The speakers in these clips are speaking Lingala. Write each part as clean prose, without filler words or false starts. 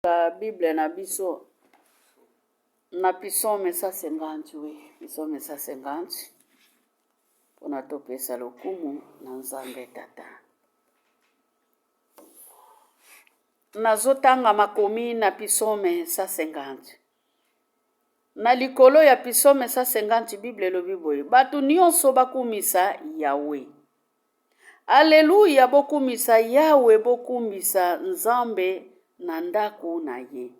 La Bible na biso na Psaume 150 oui, Psaume 150 pona topesa lokumu na Nzambe Tata. Nazotanga makomi na Psaume 150. Na likolo ya Psaume 150 Bible elobi boye, batu nyonso bakumisa Yawe. Alleluya, bokumisa Yawe, bokumisa Nzambe na ndako na ye.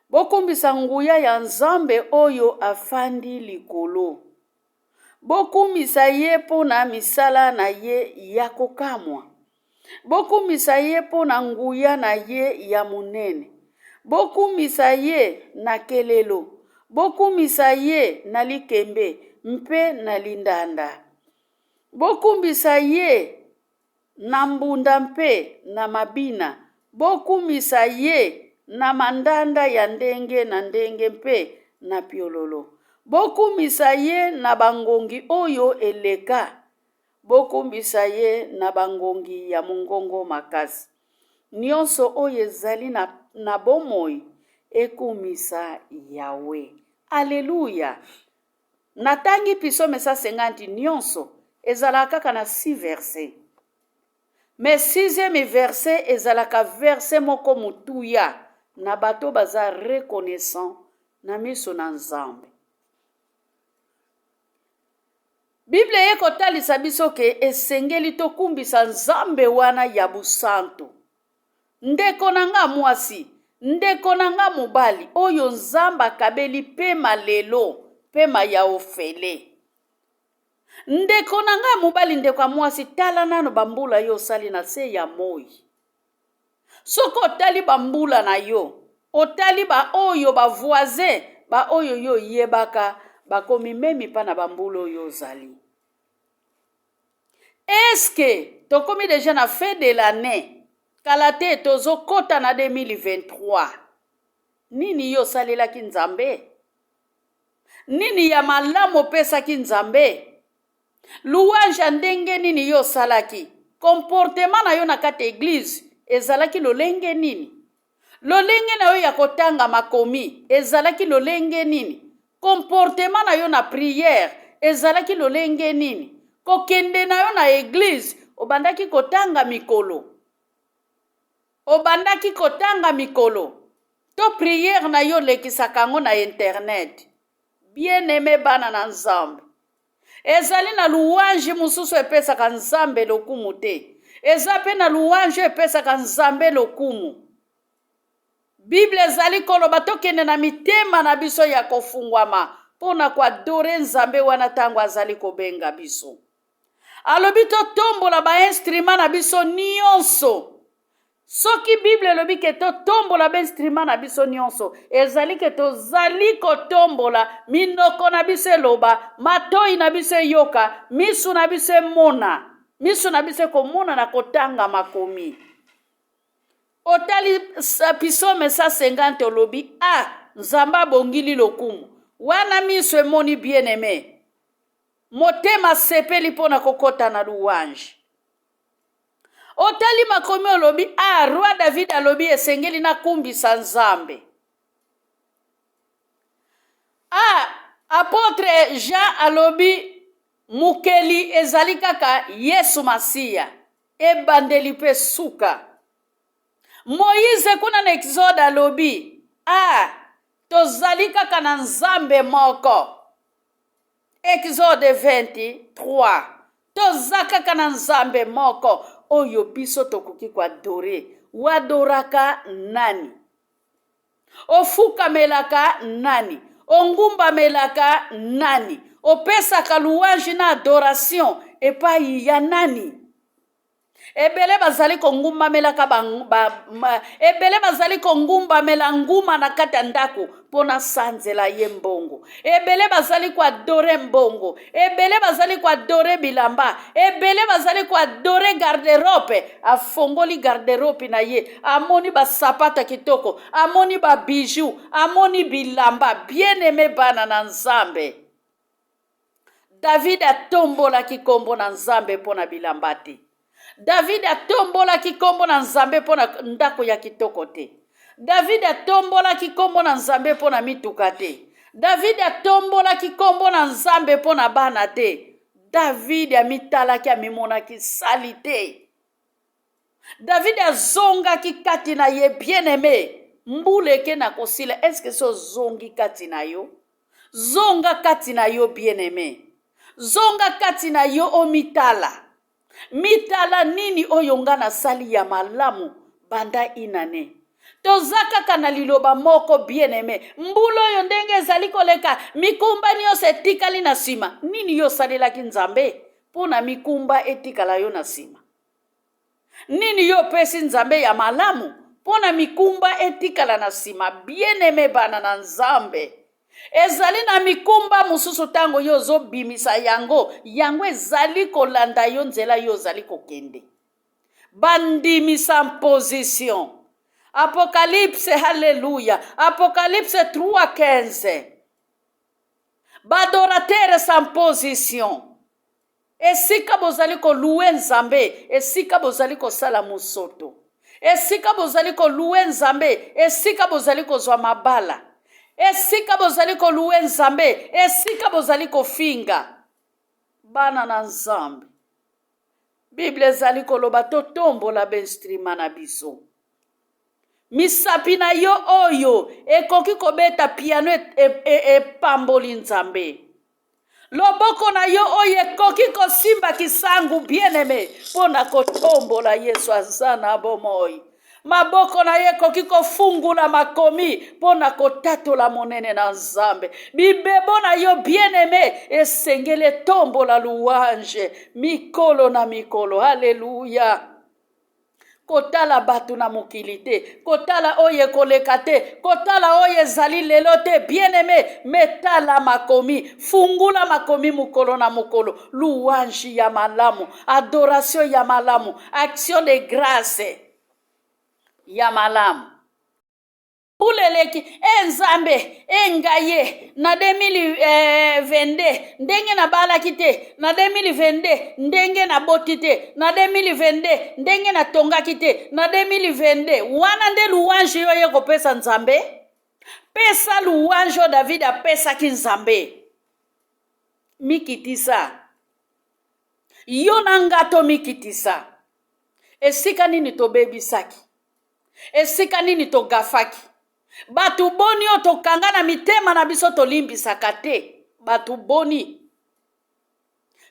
Bokumbisa nguya ya Nzambe oyo afandi likolo. Bokumbisa ye pona misala na ye ya kokamwa. Bokumbisa ye pona nguya na ye ya munene. Bokumbisa ye na kelelo. Bokumbisa ye na likembe mpe na lindanda. Bokumbisa ye na mbunda mpe na mabina. Bokumbisa ye na mandanda ya ndenge na ndenge mpe na piololo. Bokumbisa ye na bangongi oyo eleka. Bokumbisa ye na bangongi ya mongongo makasi. Nyonso oyo ezali na bomoi ekumisa Yawe. Alleluya. Natangi Psaume 150 nyonso ezalaka kaka na 6 verset. Mais 6e verset ezalaka verset moko mutuya na bato baza reconnaissant na miso na Nzambe. Bible ekotalisa biso ke esengeli tokumbisa Nzambe wana ya busantu. Ndeko nanga mwasi, ndeko nanga mobali, oyo Nzamba kabeli pema lelo, pema ya ofele. Ndeko nanga mobali, ndeko mwasi, tala nano bambula yo sali na se ya moi. Soko otali bambula na yo, otali ba oyo ba voisin, ba oyo yo yebaka, bakomi memi pa na bambulo yo zali. Est-ce que tokomi déjà na fin de l'année, kalate tozo kota na 2023, nini yo salelaki Nzambe? Nini ya malamu pesa ki Nzambe? Louange ndenge nini yo salaki? Comportement na yo na kati église ezalaki lolenge nini? Lolenge na yo ya kotanga makomi ezalaki lolenge nini? Comportement na yo na prière ezalaki lolenge nini? Kokende na yo na église obandaki kotanga mikolo. Obandaki kotanga mikolo. To prière na yo lekisaka ngo na internet. Bien-aimé bana na Nzambe. Ezali na louange mususu epesaka Nzambe lokumu te. Ezape na louange epesaka Nzambe lokumu. Bible ezali koloba tokende na mitema na biso ya kofungwama pona kwa dore Nzambe wana tango azali kobenga biso. Alobi to tombola ba instrument na biso nyonso. Soki Bible lobi ke to tombola ba instrument na biso nyonso, ezali ke to zali ko tombola minoko na biso loba, matoi na biso yoka, misu na biso mona, misu na biso komona na kotanga makomi. Otali Psaume 150 lobi, Nzamba bongili lokumu, wana misu emoni bien-aimé. Motema sepeli pona kokota na louange. Otali makomi olobi, roi David alobi esengeli na kumbisa Nzambe. Apôtre Jean alobi mukeli ezali kaka Yesu Masiya. Ebandeli pe suka. Moïse kuna na Exode alobi, tozali kaka na Nzambe moko. Exode 23. Tozaka kaka na Nzambe moko. Oyo biso tokoki kwa dore. Wadoraka nani? Ofuka melaka nani? Ongumba melaka nani? Opesaka louange na adoration epai ya nani? Ebele bazali kongumba melaka ebele bazali kongumba melanguma na kata ndako pona sanzela ye mbongo. Ebele bazali kwa dore mbongo. Ebele bazali kwa dore bilamba. Ebele bazali kwa dore garderobe. Afongoli garderobe na ye. Amoni ba sapata kitoko. Amoni ba bijou. Amoni bilamba. Bien-aimé bana na Nzambe. David atombola kikombo na Nzambe pona bilambati. David atombola kikombo na Nzambe pona ndako ya kitoko te. David atombolaki kombo na Nzambe mpo na mituka te. David atombolaki kombo na Nzambe mpo na bana te. David amitalaki amimonaki sali te. David azongaki kati na ye bien-aimé. Mbuleke na kosila. Est-ce que so zongi kati na yo? Zonga kati na yo bien-aimé. Zonga kati na yo o mitala. Mitala nini oyo nga na sali ya malamu banda inane. Tozaka kana liloba moko bien-aimé. Mbulo yo ndenge ezali koleka. Mikumba nyonso etikali na sima. Nini yo salelaki Nzambe? Pona mikumba etikala yo na sima. Nini yo pesi Nzambe ya malamu? Pona mikumba etikala na sima. Bien-aimé bana na Nzambe. Ezali na mikumba mususu tango yo zo bimisa yango. Yango ezali kolanda yo nzela yo zali kokende. Bandimisa en position. Apocalypse, hallelujah. Apocalypse 3:15. Badoratere sans position. Esika bozali ko louer Nzambe, esika bozali ko sala musoto. Esika bozali ko louer Nzambe, esika bozali ko zwa mabala. Esika bozali ko louer Nzambe, esika bozali ko finga. Bana na Nzambe. Bible ezali ko loba to tombola benstrima na biso. Misapi na yo oyo ekoki kobeta piano pamboli Nzambe. Loboko na yo oyo ekoki kosimba kisangu bien-aimé pona kotombola Yesu azana bomoi. Maboko na ye ekoki kofungula makomi pona kotatola monene na Nzambe. Bibebo na yo bien-aimé esengele tombola louange mikolo na mikolo. Hallelujah. Kotala batu na mokilite, kotala oye kolekate, kotala oye zali lelote, bien-aimé, metala makomi, fungula makomi mukolo na mukolo, louange ya malamu, adoration ya malamu, action de grâce ya malamu. Uleleki Nzambe engaye na 2022 ndenge na balaki te, na 2022 ndenge na boti te, na 2022 ndenge na tongaki te, na 2022 wana nde louange yo ye kopesa Nzambe. Pesa louange David apesaki Nzambe. Mikitisa yo na ngato mikitisa. Esika nini tobebisaki, esika nini togafaki. Batu boni o tokanga na mitema na biso tolimbisaka te. Batu boni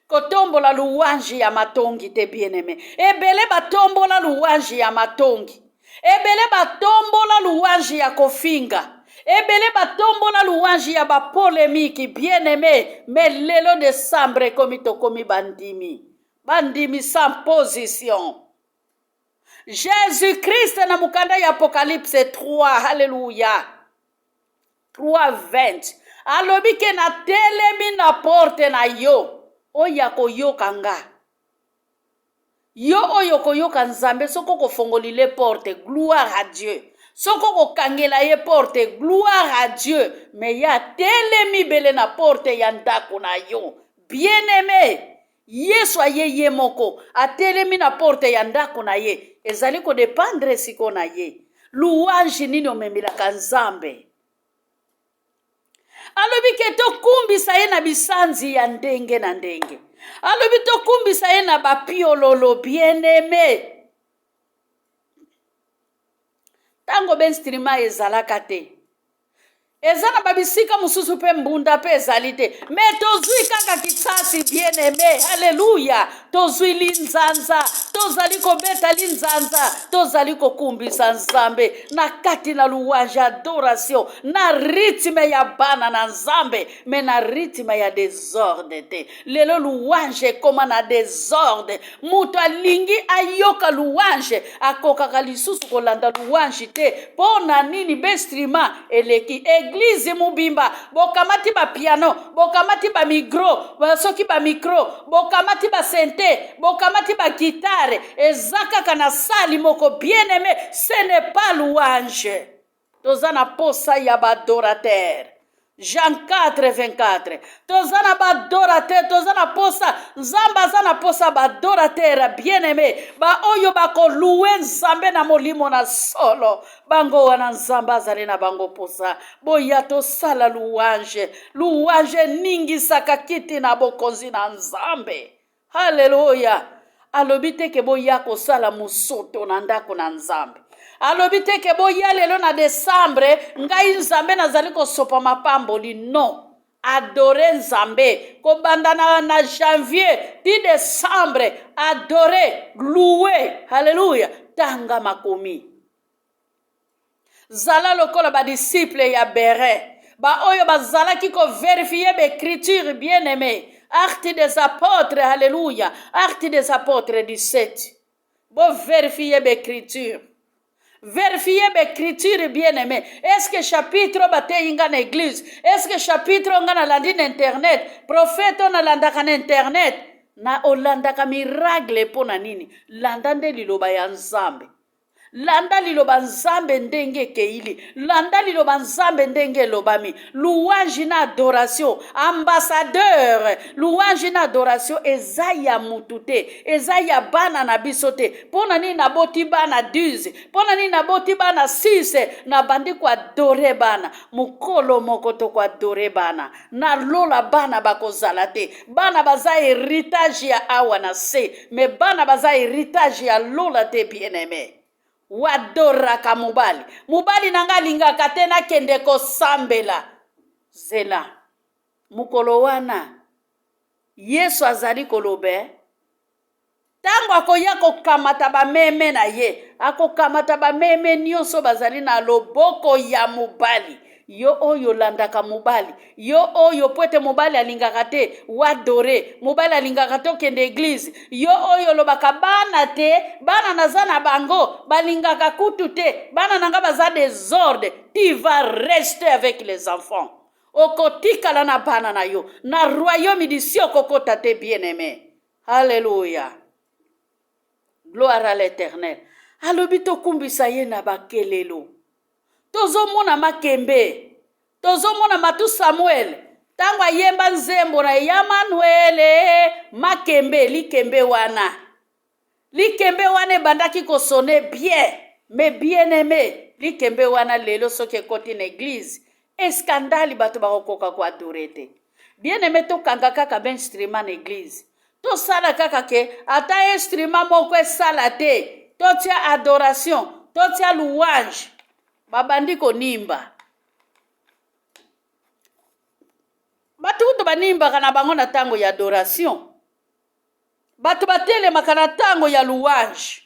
kotombola louange ya matongi te bien-aimé. Ebele batombola louange ya matongi. Ebele batombola louange ya kofinga. Ebele batombola louange ya bapolemiki bien-aimé. Mais lelo décembre komi tokomi bandimi. Bandimi sans position. Jésus-Christ na mukanda ya Apocalypse 3, hallelujah. 3:20. Alobi ke na telemi na porte na yo. Oya koyoka nga. Yo oyo koyoka Nzambe soko kofongolile porte, gloire à Dieu. Soko kokangela ye porte, gloire à Dieu. Mais ya telemi bele na porte ya ndako na yo. Bien-aimé. Yesu aye ye moko atelemi na porte ya ndako na ye. Ezali ko dependre siko na ye. Louange nini omemelaka Nzambe. Alobi ke tokumbisa ye na bisanzi ya ndenge na ndenge. Alobi tokumbisa ye na bapiololo bien-aimé. Tango benstrima ezalaka te. Ezana babisika mususu pe mbunda pe ezalite. Me tozui kaka kisasi bien-aimé. Hallelujah. Tozui linzanza. Tozali kobeta linzanza. Tozali kokumbisa Nzambe. Na kati na louange adoration. Na rythme ya bana na Nzambe. Me na rythme ya désordre te. Lelo louange koma na désordre. Mutu alingi ayoka louange. Akokaka lisusu kolanda louange te. Pona nini bestrima eleki Église mubimba, bokamati ba piano, bokamati ba micro, soki ba micro, bokamati ba sente, bokamati ba guitare, ezaka kana sali moko bien-aimé, ce n'est pas louange. Tozana posa ya ba adorateur. Jean 4, 24. Tozana badorate, tozana posa, nzamba zana posa badorate, bien-aimé. Ba oyo bako loué nzambe na molimo na solo. Bango wana nzamba zale na bango posa. Boya to sala louange. Louange ningi sakakiti na bokonzi na nzambe. Hallelujah. Alobi te ke boya ko sala musoto na ndako na nzambe. Alobi te ke boya lelo na Desambre ngai nzambe nazali kosopa mapamboli. Non. Adore nzambe. Kobanda na janvier di Desambre. Adore. Louer. Hallelujah. Tanga makomi. Zala lokola ba disciple ya bere. Ba oyo bazala ki ko vérifier l'écriture bien-aimé. Actes des apôtres, alléluia. Actes des apôtres 17. Bon, vérifiez l'écriture. Vérifiez l'écriture, bien-aimé. Est-ce que chapitre bate inga na église? Est-ce que chapitre nga na landi na internet? Prophète na landaka na internet? Na olandaka miracle pona nini? Landande liloba ya nzambe. Landa liloba nzambe ndenge keili. Landa liloba nzambe ndenge lobami. Louange na adoration. Ambassadeur. Louange na adoration. Ezaya mutute. Ezaya bana na bisote. Pona ni na boti bana 12. Pona ni na boti bana 6. Na bandi kwa adore bana. Mukolo mokoto kwa adore bana. Na lola bana bakozalate. Bana baza héritage ya awa na se. Me bana baza héritage ya lola te bien-aimé. Wadoraka mubali. Mubali nanga lingaka tena kende ko sambela. Zela. Mukolo wana. Yesu azali kolobe. Tango akoya kokamata ba meme na ye. Akokamata ba meme nyonso bazali na loboko ya mubali. Yo oyo landaka mubali. Yo oyo pwete mubali alingaka te. Wadore. Mubali alingaka te kende église. Yo oyo lobaka bana te. Bana nazana bango. Balingaka kutu te. Bana nanga baza désordre. Tu vas rester avec les enfants. Okotika la na bana na yo. Na royaume d'ici okokota te bien-aimé. Alléluia. Gloire à l'Éternel. Alobito kumbisa ye na bakelelo. Tozo mona makembe. Tozo mona matu Samuel. Tango yemba nzembo na ya Manuele. Makembe, likembe wana. Likembe wana bandaki ko sonner bien. Mais bien aimé. Likembe wana lelo soke koti na église. Escandali bato bakokoka kwa adorete. Bien aimé to kanga kaka ben instrument na église. To sala kaka ke ata instrument moko esala te. To tia adoration. To tia louange. Babandi ko nimba. Batu kutu banimba kana bango na tango ya adoration. Batu batele makana tango ya louange.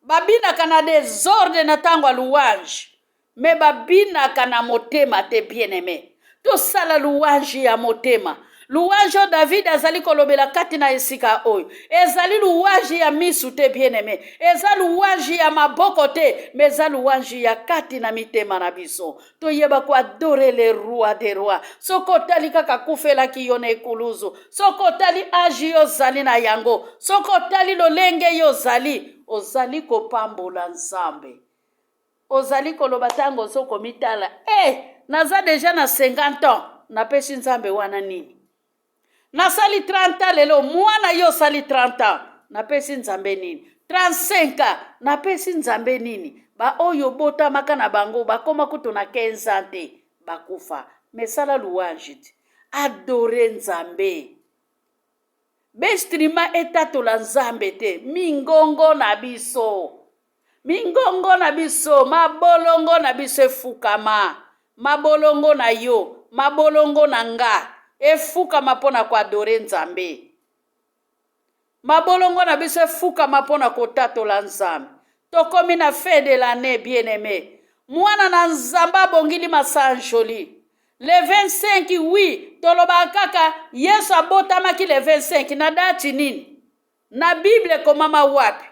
Babina kana désordre na tango ya louange. Me babina kana motema te bien-aimé. To sala louange ya motema. Louange David azali kolobela kati na esika oyo. Ezali louange ya misu te bien-aimé. Eza louange ya maboko te. Mais eza louange ya kati na mitema na biso. To yeba ko adorer le roi des rois. Soko tali kaka kufela ki yone ekuluzu. Soko tali aji yo zali na yango. Soko tali lolenge yo zali. Ozali kopambola nzambe. Ozali koloba tango soko mitala. Naza deja na 50 ans. Napesi nzambe wana nini? Nasali 30 ans lelo, mwana yo sali 30 ans. Napesi nzambe nini? 35 ans. Napesi nzambe nini? Ba oyo bota maka na bango, bakoma kutu na 15 ans te. Bakufa. Mesala louange. Adore nzambe. Bestrima etatola nzambe te. Mingongo na biso. Mingongo na biso. Mabolongo na biso efukama. Mabolongo na yo. Mabolongo na nga. Efukama pona kwa adore nzambe. Mabolongo na biso efukama pona kotatola nzambe. Tokomi na fin de l'année bien-aimé. Mwana na nzamba bongili masanjoli. Le 25, oui. Toloba kaka, Yesu abotamaki le 25. Na dati nini? Na Bible komama wapi?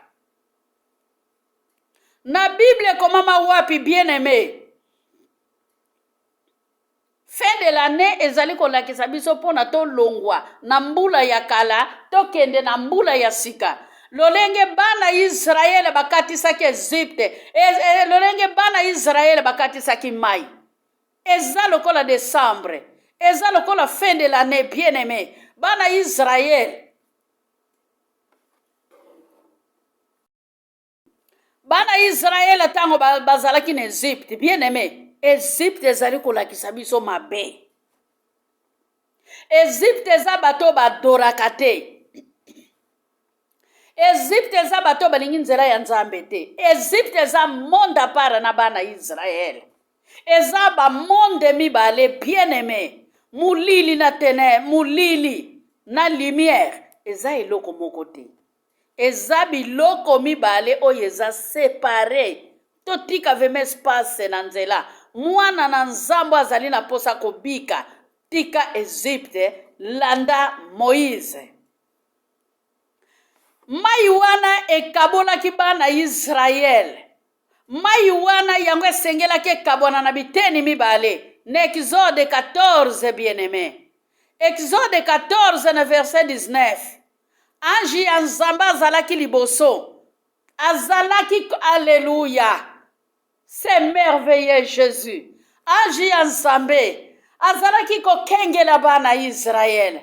Na Bible komama wapi bien-aimé? Fin de l'année, ezali kolakisa biso pona to longwa. Na mbula ya kala, to kende na mbula ya sika. Lolenge bana Israel bakati saki Egypte. Lolenge bana Israel bakati saki mai. eza lokola décembre, eza lokola fin de l'année, bien aimé. Bana Israël, bana Israël tango bazalaki na Egypte, bien aimé. Egypte ezali kolakisa biso mabe. Egypte eza bato badoraka te. Egypte eza bato balingi nzela ya nzambe te. Egypte eza monde à part na bana Israël. Eza ba monde mibale, bien aimé. Mulili na ténèbres, mulili na lumière. Eza eloko moko te. Eza biloko mibale oyo eza séparé. Totika vema espace na nzela. Mwana na nzambo azali na posa kobika. Tika Egypte, landa Moïse. Mai wana ekabolaki bana Israël. Mai wana yango esengelaki ekabwana na biteni mibale. Na Exode 14, bien-aimé. Exode 14 na verset 19. Anji ya nzambe azalaki liboso. Azalaki, alléluia. C'est merveilleux Jésus. Anji ya nzambe azalaki kokengela bana Israël.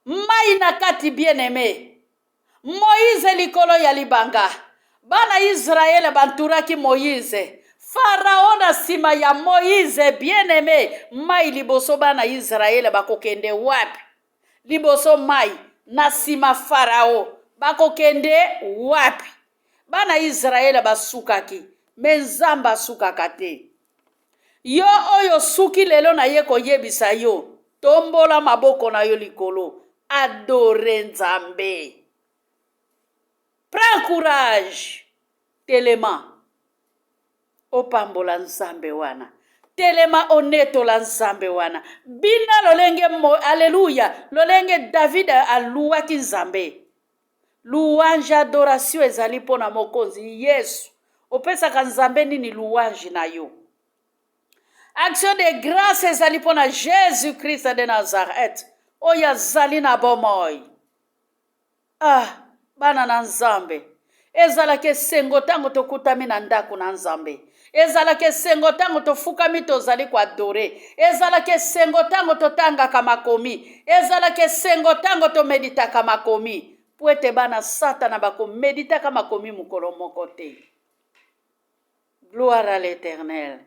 Mai na kati, bien-aimé. Moïse likolo ya libanga. Bana Israël banturaki Moïse. Pharaon na sima ya Moïse, bien-aimé. Mai liboso bana Israël bakokende wapi? Liboso mai na sima Pharaon bakokende wapi? Bana Israël basukaki. Menzamba sukaka te. Yo oyo suki lelo na ye koyebisa yo. Tombola maboko na yo likolo. Adore Nzambe. Prends courage. Telema. Opambola Nzambe wana. Telema onetola Nzambe wana. Bina lolenge alléluia. Lolenge David aluaki Nzambe. Louange adoration ezali pona mokonzi Yesu. Opesaka Nzambe nini louange na yo. Action de grâce ezali pona Jésus Christ de Nazareth. Oya zali na bomoi. Bana na Nzambe. Ezalaki sengo tango tokutami na ndako na Nzambe. Ezalaki sengo tango tofukami tozali kwa adore. Ezalaki sengo tango totangaka makomi. Ezalaki sengo tango tomeditaka makomi. Puete bana satana bako meditaka makomi mukolo moko te. Gloire à l'Éternel.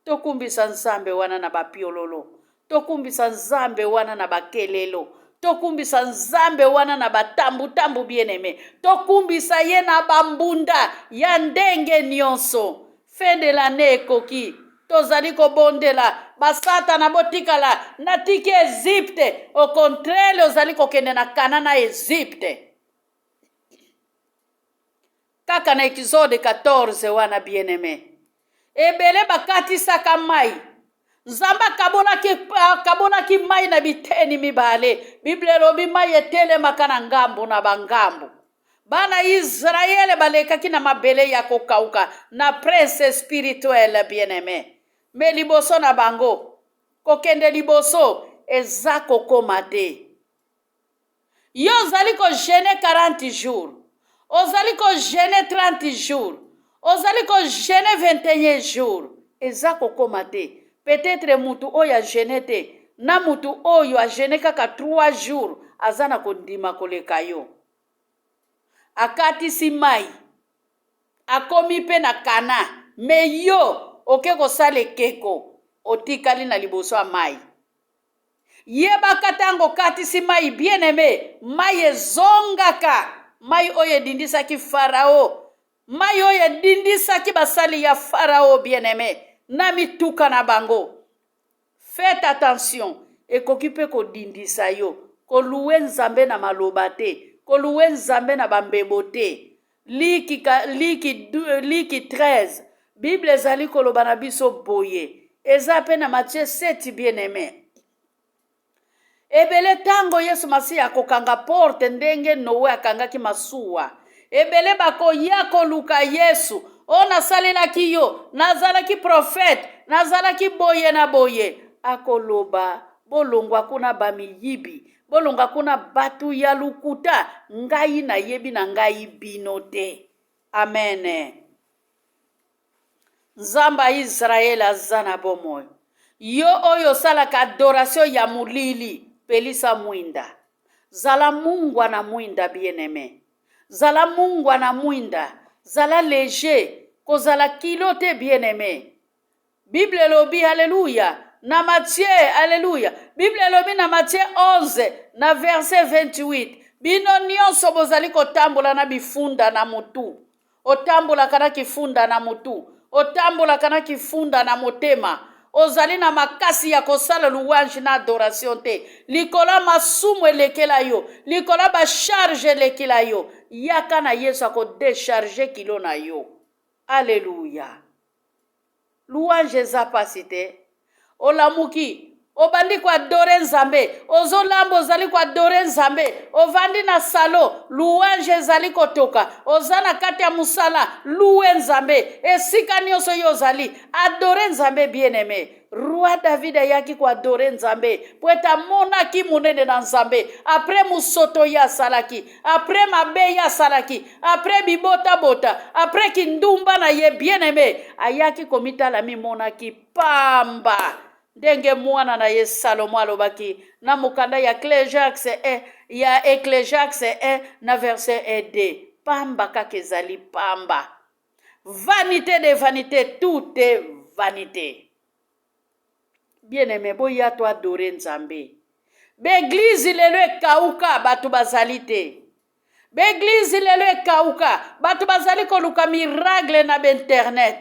Tokumbisa Nzambe wana na bapiololo. Tokumbisa Nzambe wana na bakelelo. Tokumbisa Nzambe wana na batambu bien-aimé. Tokumbisa ye na bambunda ya ndenge nyonso. Fin de l'année ekoki. Tozali kobondela basata na botikala na tiki Egypte. Au contraire, ozali kokende na kana na Egypte. Kaka na Exode 14 wana bien-aimé. Ebele bakatisaka mai. Nzamba kabolaki mai na biteni mibale. Bible lobi mai etelemaka na ngambo na bangambo. Bana Israël balekaki na mabele ya kokauka na prince spirituel, bien-aimé. Me liboso na bango kokende liboso eza kokoma te. Yo ozali ko jeûner 40 jours. Ozali ko jeûner 30 jours. Ozali ko jeûner 21 jours. Eza kokoma te. Peut-être mutu oyo a jeûner te. Na mutu oyo a jeûner kaka 3 jours. Azana kondima koleka yo. Akatisi mai. Akomi pe na kana. Me yo oke kosala ekeko. Otikali na liboso ya mai. Yebaka tango katisi mai, bien-aimé. Mai ezongaka. Mai oyo edindisaki Farao. Mai oyo edindisaki basali ya Farao, bien-aimé. Na mituka na bango. Faites attention. Ekoki pe kodindisa yo. Koluwe Nzambe na maloba te. Koluwe Nzambe na bambebo te. Liki 13. Bible ezali koloba na biso boye. Eza pe na Matthieu 7, bien-aimé. Ebele tango Yesu Masiya akokanga porte ndenge Noe akangaki masuwa. Ebele bakoya koluka Yesu. O nasalelaki yo. Nazalaki prophète. Nazalaki boye na boye. Akoloba. Bolongwa kuna bamiyibi. Bolongwa kuna batu ya lukuta. Ngai na yebi na ngai binote. Amen. Nzamba Israel azana bomoy. yo oyo salaka adoration ya mulili pelisa mwinda. Zala Mungu ana mwinda bien-aimé. Zala Mungu ana mwinda. Zala léger. Kozala kilo te bien-aimé. Bible lobi, alléluia. Na Matthieu, alléluia. Bible lobi na Matthieu 11, na verset 28. Bino nyonso bozali kotambola na bifunda na mutu. Otambola kana kifunda na mutu. Otambola kana kifunda na motema. Ozali na makasi ya kosala louange na adoration te. Likola masumu elekela yo. Likola ba charge elekela yo. Yaka na Yesu ako décharger kilo na yo. Alléluia. Louange eza pasi te. Olamuki. Obandi kwa adore nzambe. Ozolambo ozali kwa adore nzambe. Ovandi na salo. Louange ezali kotoka. Ozana kati ya musala. Loué nzambe. Esika nyonso yo ozali. Adore nzambe bien-aimé. Roi David ayaki kwa adore nzambe. Pweta mona ki munene na nzambe. Après musoto ya salaki. Après mabe ya salaki. Après bibota bota. Après kindumba na ye bien-aimé. Ayaki komitala mi mona ki pamba. Denge mwana na ye Salomo alobaki na mukanda ya Ecclésiaste 1 na verset 1d. Pamba kakezali pamba. Vanité de vanité, tout est vanité. Bien-aimé, boya to adore nzambe. Beglise lelo ekauka batu bazali te. Beglise lelo ekauka batu bazali koluka miracle na internet.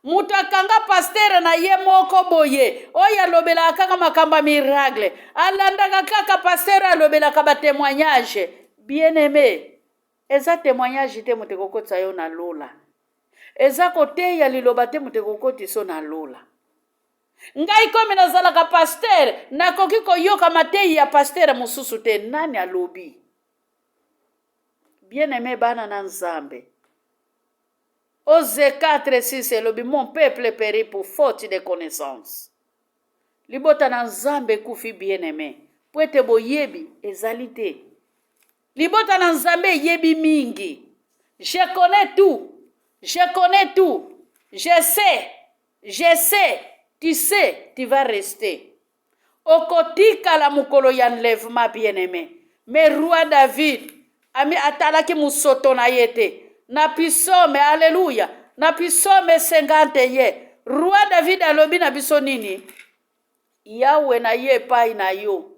Mutakanga pasteur na ye moko boye. Oya lobela kaka makamba miracle. Alandaka kaka pasteur alobela ka ba témoignage. Bien-aimé, eza témoignage te mutekokotsa yo na lola. Eza kote ya liloba te mutekokoti so na lola. Ngai komi nazalaka pasteur, nakoki koyoka matei ya pasteur mususu te. Nani alobi? Bien-aimé bana na Nzambe. Osée 4:6 elobi, mon peuple périt pour faute de connaissance. Libota na Nzambe kufi bien-aimé. Pwete boyebi ezali te. Libota na Nzambe yebi mingi. Je connais tout. Je connais tout. Je sais. Je sais. Tu sais, tu vas rester. Okotika la mukolo ya enlèvement bien-aimé. Mais roi David, ami atalaki musoto na yete. Na pisome, alléluia. Na pisome 50 ye. Roi David alobi na biso nini? Yawe na ye pai na yo.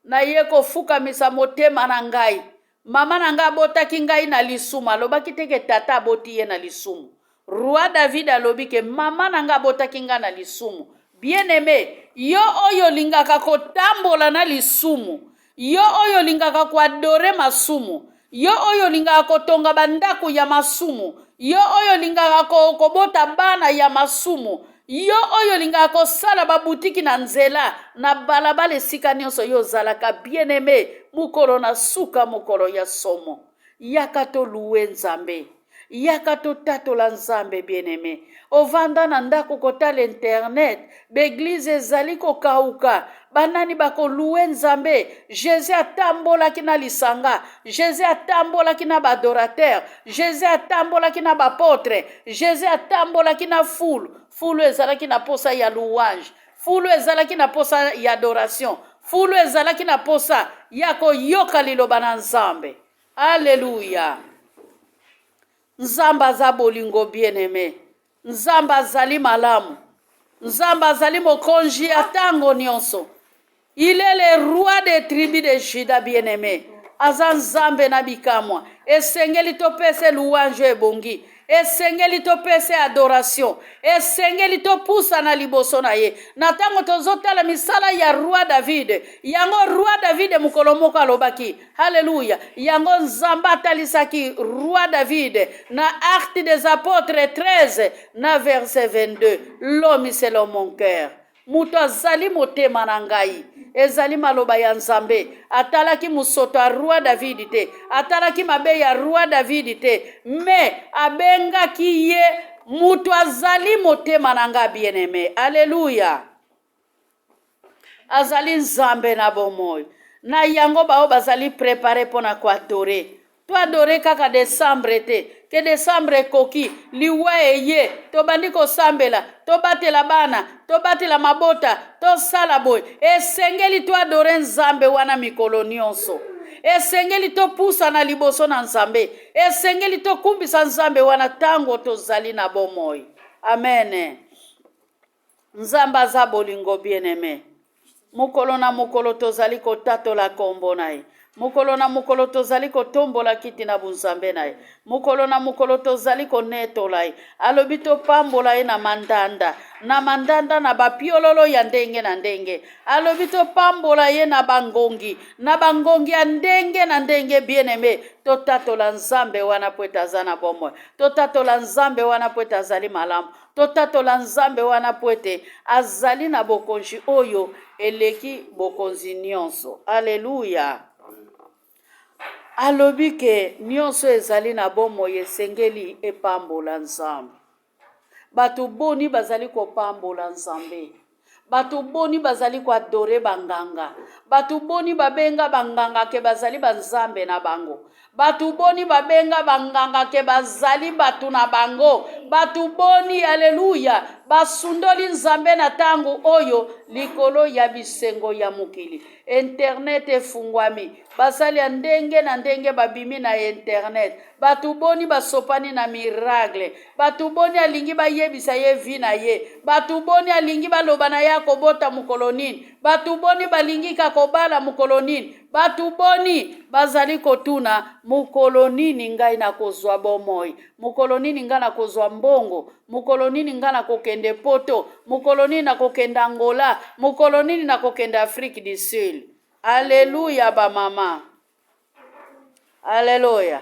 Na ye kofuka misa motema na ngai. Mama na nga botaki ngai na lisumu. Alobaki teke tata boti ye na lisumu. Roi David alobi ke mama na nga botaki nga na lisumu. Bien-aimé, yo oyo lingaka kotambola na lisumu. Yo oyo lingaka kuadore masumu. Yo oyo lingaka kotonga bandaku ya masumu. Yo oyo lingaka kobota bana ya masumu. Yo oyo lingaka kosala babutiki na nzela. Na balabala esika nyonso yo zalaka bien-aimé. Mukolo na suka mukolo ya somo. Yaka to loué Nzambe. Yaka to tatola Nzambe bien-aimé. Ovanda na ndako kotala internet. Beglize ezali kokauka. Banani bako loué Nzambe. Jésus atambola kina lisanga. Jésus atambola kina badorateur. Jésus atambola kina bapotre. Jésus atambola kina foule. Foule ezala kina posa ya louange. Foule ezala kina posa ya adoration. Foule ezala kina posa ya koyoka liloba na Nzambe. Alléluia. Nzamba za bolingo bien-aimé. Nzamba zali malamu. Nzamba zali mokonji atango nyonso. Il est le roi des tribus de Juda bien-aimé. Aza Nzambe na bikamwa. Esengeli topese louange ebongi. Esengeli topese adoration. Esengeli topusa na liboso na ye. Natango tozotala misala ya roi David. Yango roi David mukolo moko alobaki. Alléluia. Yango Nzamba talisaki roi David. Na Actes des Apôtres 13 na verset 22. L'homme selon mon cœur. Muto azali motema na ngai. Ezali maloba ya Nzambe. Atalaki musoto a roi David te. Atalaki mabe ya roi David te. Me abengaki ye muto azali motema na nga bien-aimé. Alléluia. Azali Nzambe na bomoi. Na yango bao bazali préparé pona kwa adore. To adorer kaka décembre te. Que décembre koki. Liwa eye. To bandi ko sambela. To batela bana. To batela mabota. To salaboy. Esengeli to adorer nzambe wana mikolo nyonso. Esengeli to pusa na liboso na nzambe. Esengeli to kumbisa nzambe wana tango tozali na bomoi. Amen. Nzamba za bolingo bien-aimé. Mukolo na mukolo tozali kotatola kombo na ye. Mukolo na mukolo tozali kotombola kiti na bunzambe na ye. Mukolo na mukolo tozali konetola ye. Alobi topambola ye na mandanda. Na mandanda na bapiololo ya ndenge na ndenge. Alobi topambola ye na bangongi. Na bangongi ya ndenge na ndenge bien-aimé. Totatola nzambe wana po ete na bomoi. Totatola nzambe wana po ete azali malamu. Totatola nzambe wana po ete azali na bokonzi oyo eleki bokonzi nyonso. Alleluya. Alobi ke nyonso ezali na bomoi esengeli epambola nzambe. Bato boni bazali kopambola nzambe. Bato boni bazali ko adore banganga. Bato boni babenga banganga ke bazali banzambe na bango. Bato boni babenga banganga ke bazali batu na bango. Bato boni, aleluya, basundoli nzambe na tango oyo likolo ya bisengo ya mukili. Internet efungwami. Basali ya ndenge na ndenge babimi na internet. Bato boni basopani na miracle. Bato boni alingi bayebisa ye vi na ye. Bato boni alingi baloba na ya kobota mukolo nini. Bato boni balingi kakobala mukolo nini. Bato boni bazali kotuna mukolo nini ngai na kozwa bomoi. Mukolo nini ngai na kozwa mbongo. Mukolo nini ngai na kokende poto. Mukolo nini na kokenda Angola. Mukolo nini na kokenda Afrique du Sud. Alleluya ba mama. Alleluya.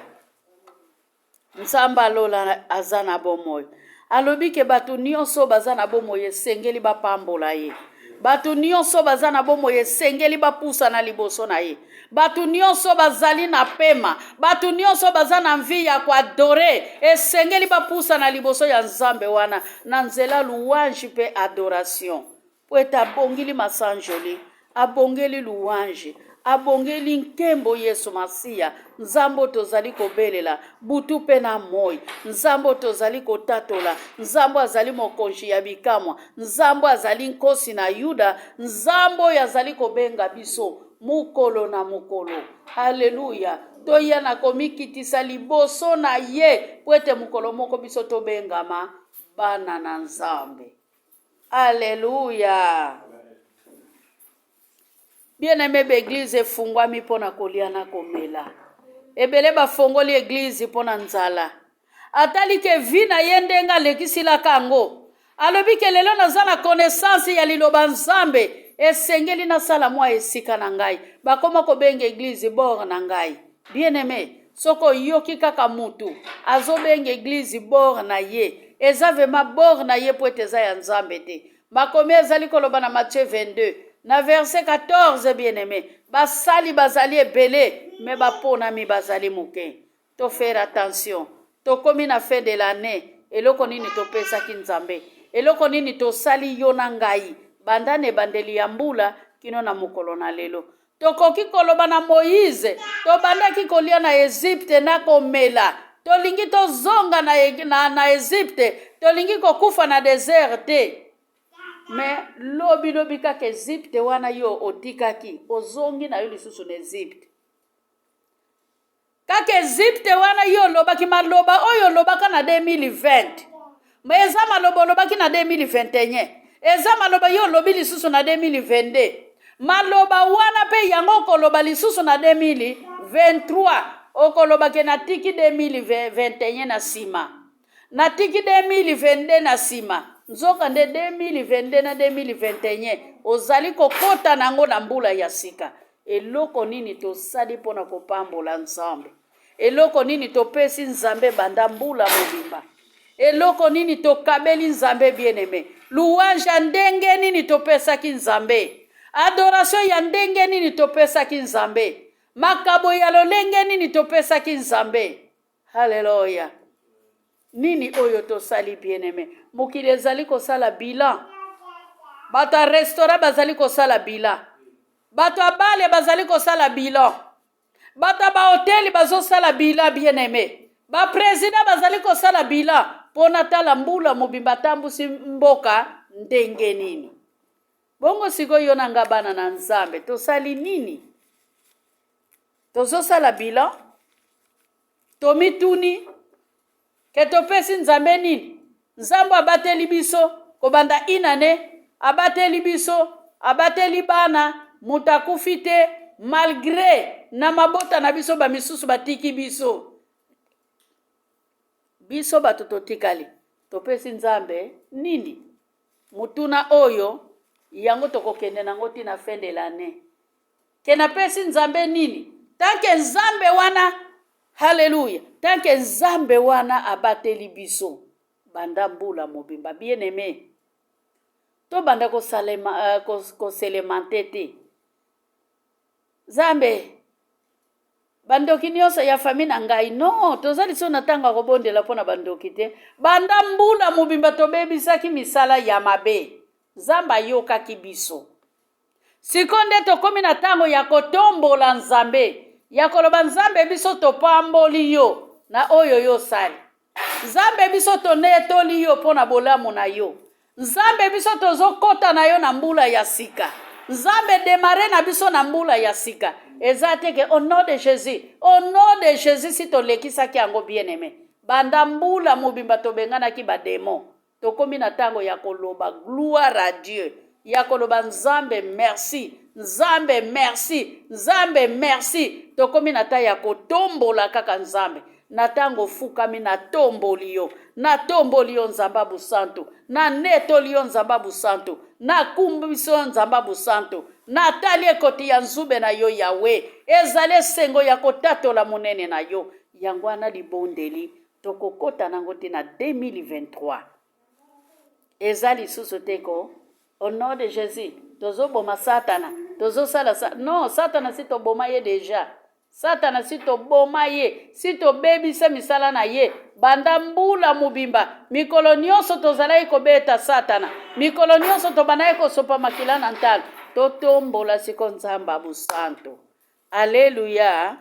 Nzamba lola azana bomoi. Alobi ke bato nyonso bazana bomoi esengeli bapambola ye. Bato nyonso bazana bomoi esengeli bapusa na liboso na ye. Bato nyonso bazali na pema. Bato nyonso bazana mvi ya kuadore esengeli bapusa na liboso ya nzambe wana na nzela louange pe adoration. Po ete abongeli masanjoli, abongeli louange, abongeli nkembo Yesu Masiya. Nzambo tozali kobelela butu pe na moi. Nzambo tozali kotatola. Nzambo azali mokonzi ya bikamwa. Nzambo azali nkosi na Yuda. Nzambo yazali kobenga biso mukolo na mukolo. Haleluya. Toya na komikitisa liboso na ye po ete mukolo moko biso tobengama bana na Nzambe. Haleluya. Bien-aimé l'église efungwami pona kolia na komela. Ebele bafongoli église pona nzala. Atali ke vina yendenga lekisila kango. Alobi ke lelo nazana connaissance ya liloba Nzambe esengeli na sala mwa esika na ngai. Bakoma kobenga église bord na ngai. Bien-aimé, soko yoki kaka mutu azobenga église bord na ye. Ezavema bord na ye po ete za ya Nzambe te. Bakome ezali koloba na Matthieu 22. Na verset 14, bien-aimé, basali bazali ebele, me bapona mi bazali muke. To faire attention. To komi na fin de l'année, eloko nini to pesa ki Nzambe. Eloko nini to sali yo na ngai. Bandane bandeli ya mbula kino na mukolo na lelo. To koki koloba na Moïse, to bandaki kolia na Egypte na komela. To lingi to zonga na Egypte, to lingi kokufa na desert te. Mais lobi kaka Egypte wana yo otikaki ozongi na yo lisusu na Egypte. Kaka Egypte wana yo lobaki maloba oyo lobaka na 2020. Mais eza maloba lobaki na 2021. Eza maloba yo lobi lisusu na 2022. Maloba wana pe yango koloba lisusu na 2023. Okoloba ke na tiki 2021 na sima. Na tiki 2022 na sima. Nzoka nde 2022 na 2021 ozali kokota nango na mbula ya sika. Eloko nini tosali pona kopambola Nzambe. Eloko nini topesi Nzambe banda mbula mobimba. Eloko nini tokabeli Nzambe bien-aimé. Louange ya ndenge nini topesaki Nzambe. Adoration ya ndenge nini topesaki Nzambe. Makabo ya lolenge nini topesaki Nzambe. Haleluya. Nini oyo tosali bien-aimé. Mokili ezali kosala bilan. Bato a restaurant bazali kosala bilan. Bato a bale bazali kosala bilan. bata ba hoteli bazosala bilan bien aimé. Ba président bazali kosala bilan pona tala mbula mobimba tambusi mboka ndenge nini. Bongo sikoyo nanga bana na Nzambe tosali nini? Tozosala bilan tomituni ke topesi Nzambe nini? Nzambe abateli biso kobanda inane, abateli biso, abateli bana, mutakufi te, malgré na mabota na biso ba misusu batiki biso. Biso bato totikali topesi Nzambe nini? Mutuna oyo yango tokokende nango tina fin de l'année. Kena pesi Nzambe nini? Tanke Nzambe wana, haleluya, tanke Nzambe wana abateli biso banda mbula mobimba bien aimé. To banda koselemante te. Nzambe bandoki nyonso ya famille na ngai no tozali so na tanga kobondela pona bandoki te. Banda mbula mobimba tobebisaki misala ya mabe. Nzambe ayokaki biso. Sikonde tokomi na tango ya kotombola Nzambe, ya koloba Nzambe biso topamboli yo na oyo yo sali. Nzambe biso tonetoli yo pona bolamu na yo. Nzambe biso tozokota na yo na mbula ya sika. Nzambe démarrer na biso na mbula ya sika. Ezate ke au nom de Jésus, au nom de Jésus si tolekisaki yango bien aimé. Banda mbula mobimba tobengana ki ba démon. Tokomi na tango ya koloba gloire à Dieu. Ya koloba Nzambe merci. Nzambe merci. Nzambe merci. Tokomi na ta ya kotombola kaka Nzambe. Na tango fukami na tomboli yo. Na tomboli yo Nzambabu santo. Na netoli yo Nzambabu santo. Na kumbiso yo Nzambabu santo. Na tali ekoti ya nzube na yo Yawe. Ezale sengo ya kotatola monene na yo. Yangwana libondeli. Tokokota nango te na 2023. Ezali susu teko. Au nom de Jésus. Tozo boma Satana. Tozo sala non, Satana si to boma ye déjà. Satana si to boma ye. Si to baby se misala na ye. Banda mbula mubimba. Mikolo nyonso tozala iko beta Satana. Mikolo nyonso to bana iko sopa makila na ntala. Totombola siko Nzambabu santo. Alléluia.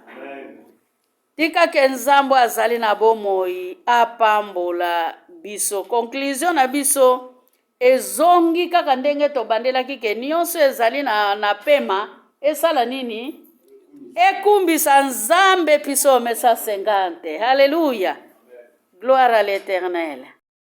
Tika ke Nzambo azali na bomoi apambola biso. Conclusion na biso ezongi kaka ndenge to bandelaki ke nyonso ezali na pema esala nini? Ekumbisa Nzambe piso mesa 50. Alléluia. Gloire à l'Éternel.